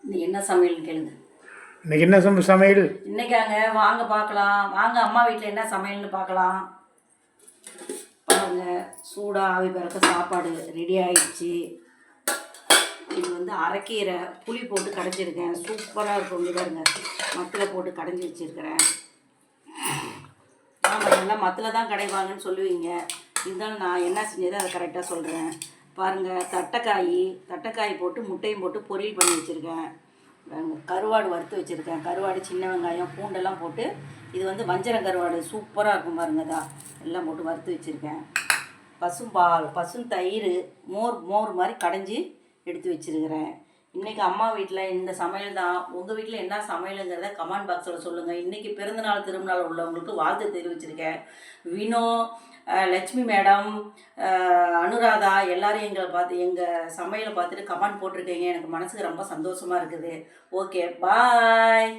இன்னைக்கு என்ன சமையல்னு கேளுங்க. இன்னைக்கு என்ன சமையல்? இன்னைக்காங்க வாங்க பார்க்கலாம். வாங்க அம்மா வீட்டில் என்ன சமையல்னு பார்க்கலாம். பாருங்க, சூடாக ஆவி பறக்க சாப்பாடு ரெடி ஆயிடுச்சு. இது வந்து அரைக்கீரை புளி போட்டு கடைஞ்சிருக்கேன். சூப்பராக இருக்கும். இங்கே பாருங்க, மத்தில் போட்டு கடைஞ்சி வச்சுருக்கிறேன். ஆமாம், நல்லா மத்தில் தான் கடைவாங்கன்னு சொல்லுவீங்க. இருந்தாலும் நான் என்ன செஞ்சதை அதை கரெக்டாக சொல்கிறேன். பாருங்கள், தட்டைக்காய் போட்டு முட்டையும் போட்டு பொரியல் பண்ணி வச்சுருக்கேன். கருவாடு வறுத்து வச்சுருக்கேன். கருவாடு, சின்ன வெங்காயம், பூண்டெல்லாம் போட்டு, இது வந்து வஞ்சரம் கருவாடு சூப்பராக இருக்கும் பாருங்கதா. எல்லாம் போட்டு வறுத்து வச்சுருக்கேன். பசும்பால், தயிர், மோர் மாதிரி கடைஞ்சி எடுத்து வச்சுருக்கிறேன். இன்றைக்கி அம்மா வீட்டில் இந்த சமையல் தான். உங்கள் வீட்டில் என்ன சமையலுங்கிறத கமெண்ட் பாக்ஸில் சொல்லுங்கள். இன்றைக்கி பிறந்தநாள் திருநாள் உள்ளவங்களுக்கு வாழ்த்து தெரிவிச்சிருக்கேன். வினோ, லட்சுமி மேடம், அனுராதா எல்லோரும் எங்கள் சமையலை பார்த்துட்டு கமெண்ட் போட்டிருக்கீங்க. எனக்கு மனசுக்கு ரொம்ப சந்தோஷமாக இருக்குது. ஓகே, பாய்.